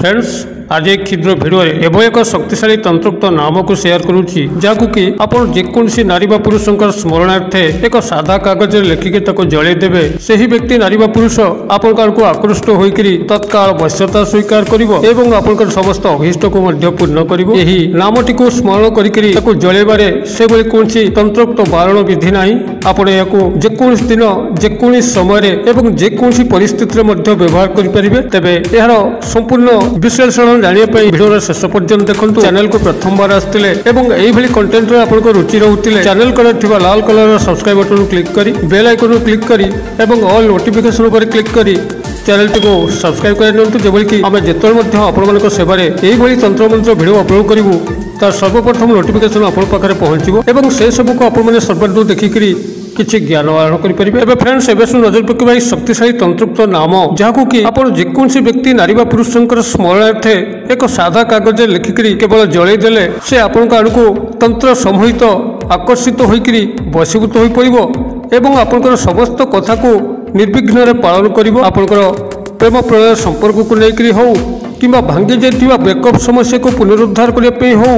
Friends आज एक क्षुद्र भिडियो एभली एक शक्तिशाली तंत्रोक्त नाम को शेयर करुच्ची जहाँ कि आप जेकोसी नारी पुरुष स्मरणार्थे एक सादा कागज लिखिकी जलईदेवे से ही व्यक्ति नारी पुरुष आपण को आकृष्ट होकर तत्काल वश्यता स्वीकार कर समस्त अभीष्ट को पूर्ण कर नामटी को स्मरण कर जलैबारे से कौन तंत्रोक्त बारण विधि ना आपण जेकोसी दिन जेकोसी समय जेकोसी परिस्थिति व्यवहार करेंगे तेरे यार संपूर्ण विश्लेषण जानिए भिडियो शेष पर्यंत देखो चैनल को प्रथम बार आसते कंटेंट आपको रुचि रोते चैनल कलर लाल कलर सब्सक्राइब बटन क्लिक करी बेल आइकन क्लिक करी एवं ऑल नोटिफिकेशन पर क्लिक करी चैनल टी को सब्सक्राइब कर जबल कि आम जिते आपण सेवार यही तंत्र मंत्र भिडियो अपलोड करूँ तार सर्वप्रथम नोटिफिकेशन आप पहुँचो से सब को आप सर्वादू देखिकी किसी ज्ञान आहरण करेंगे। फ्रेंड्स एवं नजर पकड़ शक्तिशाली तंत्रोक्त नाम जहाँ कि आप जेकोसी व्यक्ति नारी पुरुष स्मरणार्थे एक सादा कागज लिखिकी केवल जलईदेले से आपण आड़क तंत्र समूहित आकर्षित होकर वशीभूत हो पड़ो एवं आपंकर समस्त कथा को निर्विघ्न पालन कर प्रेम प्रणय संपर्क को लेकर हो कि भांगी जाइथिबा ब्रेकअप समस्या को पुनरुद्धार करने हो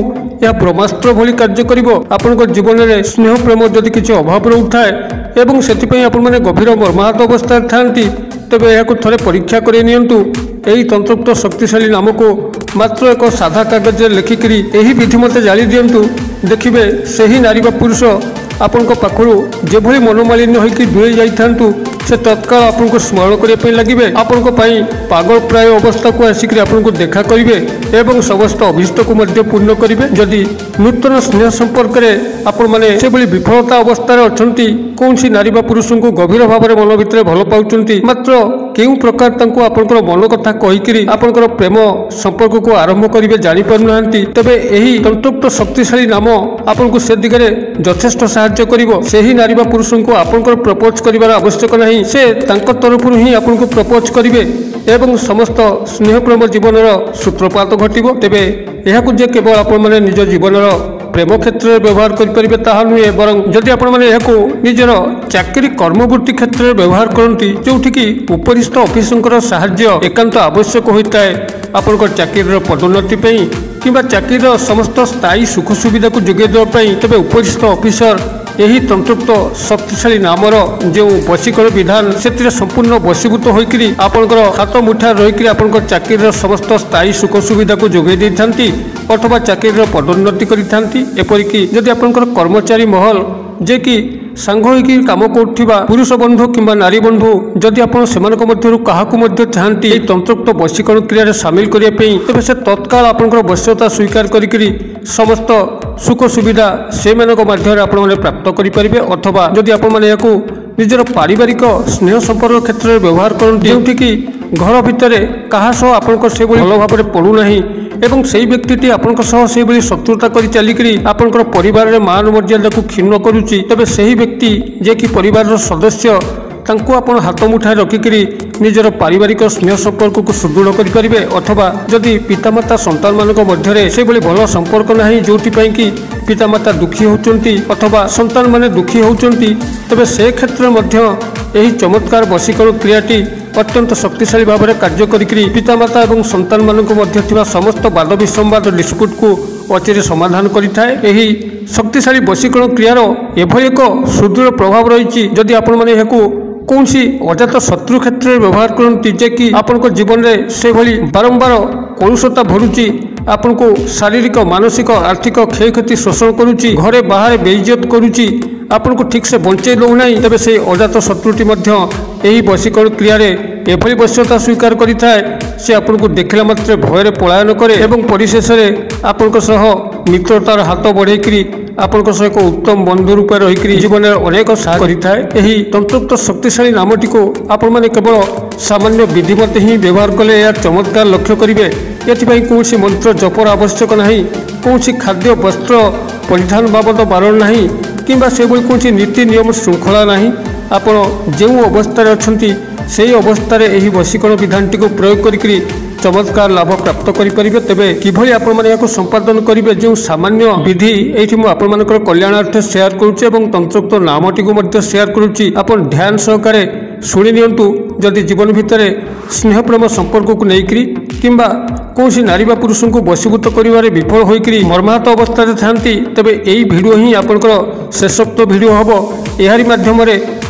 यह ब्रह्मास्त्र भली कार्य करिवो आपनकर जीवन में स्नेह प्रेम जदि किसी अभाव उठाए एवं से आपण मैंने गभीर मर्माहत अवस्था थांती तेबे यह थोड़े परीक्षा कर नियंतु यही तंत्रोक्त शक्तिशाली नाम को मात्र एक साधा कागज लिखिकी यही विधि मत जाली दिंतु देखिए से ही नारी पुरुष आपण पाखु जेभली मनोमालिन्य होकर दूरे जाइथांतु से तत्काल आपन को स्मरण करने लगे आपण पागल प्राय अवस्था को आसिक आपको देखा करेंगे एवं समस्त अभीष्ट को पूर्ण करेंगे जदि नूतन स्नेह संपर्क में आपण मैंने से विफलता अवस्था अच्छा कौन सी नारी पुरुष को गभीर भाव में मन भितर भल पाँच मात्र क्यों प्रकार आपंकर मन कथा कहीकि आपंकर प्रेम संपर्क को आरंभ करेंगे जापारूना तेरे यही तंत्रोक्त शक्तिशाली नाम आपन को से दिगरे यथेष्ट साहाय्य करिवो सेही नारी पुरुष को आपंकर प्रपोज करिवार आवश्यक नहीं से तरफ ही आपको प्रपोज करेंगे एवं समस्त स्नेह प्रेम जीवन सूत्रपात घटो तेरे यह केवल आप निज जीवन प्रेम क्षेत्र में व्यवहार करेंगे ताहा नुहे बर जदि आपको निजर चाकरी कर्मवृत्ति क्षेत्र में व्यवहार करती जो उपरिस्थ ऑफिसर साहाय्य एकांत आवश्यक होता है आपंकर चाकरी पदोन्नति कि चाकरी समस्त स्थायी सुख सुविधा को जोगे देवाई तेज उपरिस्थ ऑफिसर यही तंत्रोक्त शक्तिशाली नामर जो वशीकरण विधान से संपूर्ण वशीभूत होकर आपंकर हाथ मुठा रहीकि आपंकर चाकरी समस्त स्थायी सुख सुविधा को जोगे दे थांती अथवा चाकरी पदोन्नति करिथांती एपरिक जदि आपंकर कर्मचारी महल जे कि सांग होकर काम करुवा पुरुष बंधु कि नारी बंधु जदि आप चाहती तंत्रोक्त वशीकरण क्रिया सामिल करने तेज से तत्काल आपंकर वश्यता स्वीकार करी समस्त सुख सुविधा से माध्यम आपने प्राप्त करेंगे अथवा जदि आप निजर पारिवारिक स्नेह संपर्क क्षेत्र में व्यवहार करते जो घर भितर क्या आप भल भाव में पड़ूना एवं से व्यक्ति आपण शत्रुता कर चलिकी आपंकर परिवार में मान मर्यादा को क्षीण करुच्ची तेज से ही व्यक्ति जे कि परिवार सदस्य तांको आपण हाथ मुठाए रखिकी निजर पारिवारिक स्नेह संपर्क को सुदृढ़ करेंगे अथवा जदि पितामाता संतान मान मध्य से भल संपर्क ना जो कि पितामाता दुखी होती अथवा संतान माने दुखी होती तेज से क्षेत्र में चमत्कार वशीकरण क्रियाटी अत्यंत शक्तिशाली भाव में कार्य करी पितामाता और संतान मानक मध्य समस्त वाद विसंवाद डिस्प्यूट को अचिरे समाधान करें यही शक्तिशाली वशीकरण क्रियार एभली एक सुदृढ़ प्रभाव रही जदि आपण मैंने कौन सी अजात शत्रु क्षेत्र में व्यवहार करती जे कि आपन जीवन में से भली बारंबार कलुषता भरुची आपन को शारीरिक मानसिक आर्थिक क्षय क्षति शोषण करुच्ची घरे बाहर बेइज्जत करुच्ची आपन को ठीक से बंचे दौना तेज से अजात शत्रुटी यही वशीकरण क्रिया एभली वश्यता स्वीकार करें से आपन को देखला मात्र भय पलायन करे एवं परिशेष आपण मित्रतार हाथ बढ़ेकरी आपण एक उत्तम बंधु रूप रहीकि जीवन में अनेक सहायता करें यही तंत्रोक्त शक्तिशाली नामटी को आपण मैंने केवल सामान्य विधिमत ही व्यवहार कले यार चमत्कार लक्ष्य करेंगे ये कौन मंत्र जपर आवश्यक ना कौन खाद्य वस्त्र परिधान बाबद बारण ना कि कौन नीति नियम श्रृंखला ना आपण जो अवस्था अच्छा से अवस्था यही वशीकरण विधानटी को प्रयोग करी चमत्कार लाभ प्राप्त करेंगे। तेरे किभली आपको संपादन करेंगे जो सामान्य विधि ये मुझे कल्याणार्थ शेयर करुच्ची और तंत्रोक्त नामटी को शेयर करुच्ची। आपण ध्यान सहकारे शुणी नियंतु। जदि जीवन भितर स्नेह प्रेम संपर्क को लेकर किंबा कौन नारी बा पुरुष को वशीभूत कर विफल होकर मर्माहत अवस्था थांती तेबे यही भिडियो ही आपंकर शेषोक्त भिडियो हम। यारी माध्यम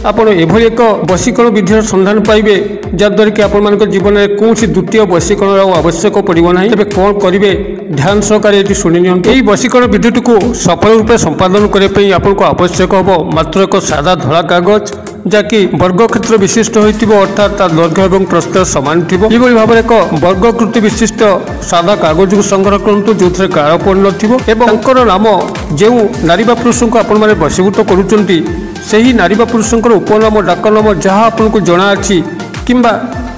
आपण एभली एक वशीकरण विधिर संधान पाइबे जद्वारा कि आपण जीवन में कौन द्वितीय वशीकरण आवश्यक पड़ो ना। तेज कौन करेंगे ध्यान सहकारे ये शुणी नियंतु। यही वशीकरण विधिटी को सफल रूपे संपादन करने आपको आवश्यक हम मात्र एक सादा धला कागज जहाँकि वर्ग क्षेत्र विशिष्ट हो अर्थात दैर्घ्य और प्रस्थ सामान थी। भाव में एक वर्गकृति विशिष्ट सादा कागज को संग्रह करूँ जो गाढ़ पड़ न नाम जो नारी बा पुरुष को आपण मैंने वशीभूत करुँच से ही नारी बा पुरुष उपनाम डाक नाम जहाँ आपको जना अच्छी किंबा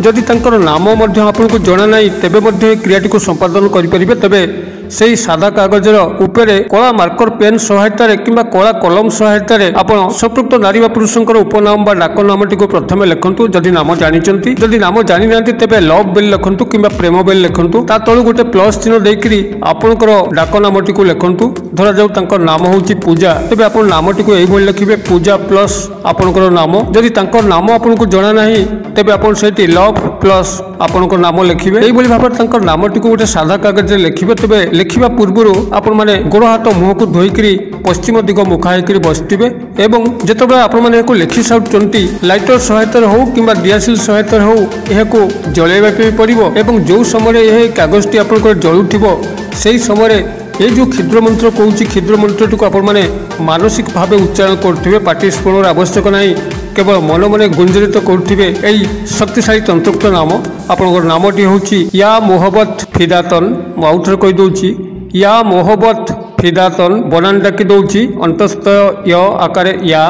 जदि नाम आपको जना ना तेबे क्रियाटी को संपादन करेंगे। तेबे से सादा कागजर उपरे कला मार्कर पेन सहायतार किंबा कला कलम सहायतार आपण संपृक्त नारी बा पुरुष उपनाम बा डाक नामटी को प्रथम लिखंतु। जदि नाम जानी जदि नाम जानी ना तेबे लव बेल लिखंतु किंबा प्रेम बेल लिखंतु। ता तळु गोटे प्लस चिन्ह देकरी आपणकर डाक नामटी को लिखंतु। धरा जाऊ तांकर नाम होउची पूजा तेबे आपण नामटी को एई भली लिखिबे पूजा प्लस आपणकर नाम। जदि तांकर नाम आपनको जणा नाही तेबे आपण सेठी लव प्लस आपणकर नाम लिखिबे। एई भली भाबरे तांकर नामटी को गोटे सादा कागज रे लिखिबे। तेबे लिखिबा पूर्व आपण माने गोड़ हाथ मुह को धोईकरी पश्चिम दिग मुखा होकर बसथिबे एवं जेतबे आपण माने को लिखि साउचंती लाइटर सहायता हो किंबा दियासिल सहायता हो एहाको जळेबा पे पड़िबो एवं जो समय यह कागजटी आपनकर जळुथिबो सेही समय ये जो क्षुद्र मंत्र कहूँ क्षुद्र मंत्रटी को आपण मानसिक भाव उच्चारण करुवे पाटी स्फुरण आवश्यक नहीं केवल मन मन गुंजरित करुवे यही शक्तिशाली तंत्रोक्त नाम। आपंकर नामटी हूँ या मोहब्बत फिदातन मुझे कहीदे या मोहब्बत फिदातन बनान डाकी दौची अंतस्थ य आकार या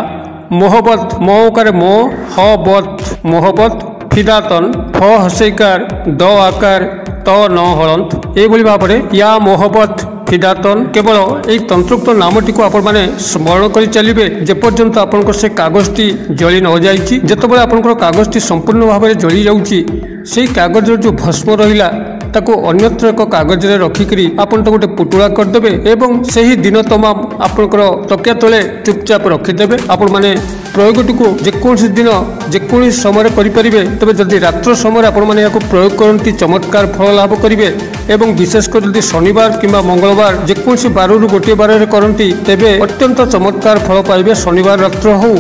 मोहब्बत मो आकार मो हबत मोहब्बत फिदातन फ हसैकार द आकार त न हलंत ये भाव में या मोहब्बत फिदातन केवल यही तंत्रोक्त नामटी को आपण मैंने स्मरण कर चलिए जेपर्यंत आपंकर से कागजटी जली न जाइए। जितेबाला आपंकर कागजटी संपूर्ण भाव में जली जाऊँगी से कागज जो भस्म रहा ताको अन्यत्र एक कागज रे रखिकरी आपन तो गोटे पुटुला करदेबे एवं सही दिन तमाम आपनकर तकिया तले चुपचाप रखिदेबे। आपण माने प्रयोगटी को जेकोसी दिन जेकोसी समय करिपारिबे। तबे जदि रात्र समय आपण माने याको प्रयोग करंती चमत्कार फल लाभ करिवे एवं विशेषकर जदि शनिवार किंबा मंगलवार जेकोसी बाररु गोटे बार रे करंती तेबे अत्यंत चमत्कार फल पाइबे। शनिवार रात्र हो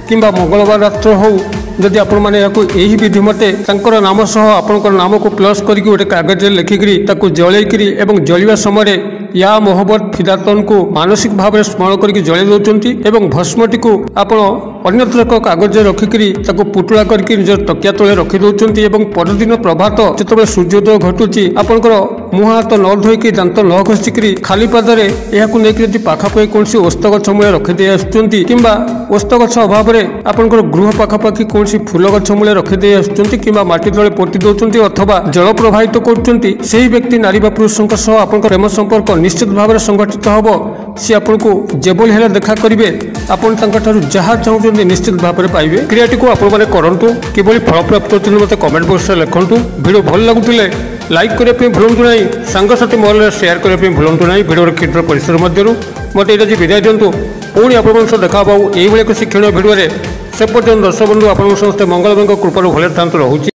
किंबा मंगलवार रात्र हो जदि आपण माने याको एही विधि मते तांकर नाम सह आपनकर नाम को प्लस करके गोटे कागज लिखिकी ताको जलैकरी एवं जलिवा समय या मोहब्बत फिदातन को मानसिक भाव में स्मरण करके जलाई दौरान एवं भस्मटी को आपण अन्यत्र एक कागज रखिकी ताको पुटुला करके निजर तकिया तले रखी दौरान एवं परदिन प्रभात जिते सूर्योदय घटुची आपंकर मुह हाथ न धोईकी दांत न घषिकी खाली पादरे यहां नहीं पाखापाखि कौन ओस्त गछ मूल रखिदे आसुंच किंबा ओस्त गछ अभाव में आपंकर गृह पाखापाखि कौन फूल गछ मूल रखिदे आसुंच किंबा माटी तले पोति दौरान अथवा जल प्रवाहित कर से व्यक्ति नारी बा पुरुषों सह आपंकर प्रेम संपर्क निश्चित भाव में संगठित हम। सी आपको जेबल हेला देखा करेंगे आपन जहाँ चाहते निश्चित भाव में पाइबे। क्रियाटी को आपण मैंने करूँ किभली फल प्राप्त होती मत कमेंट बॉक्स में लिखुँ। वीडियो भल लगुले लाइक करने भूलु ना सांगसाथी महल शेयर करने भूलु ना। वीडियो क्षुद्र परिसर मध्य मत ये विदाय दिंतु पुणी आप देखा यही एक शिक्षण भिडियो से पर्यटन दर्शक बंधु आप समस्ते मंगलमय कृपार भले था रोचे।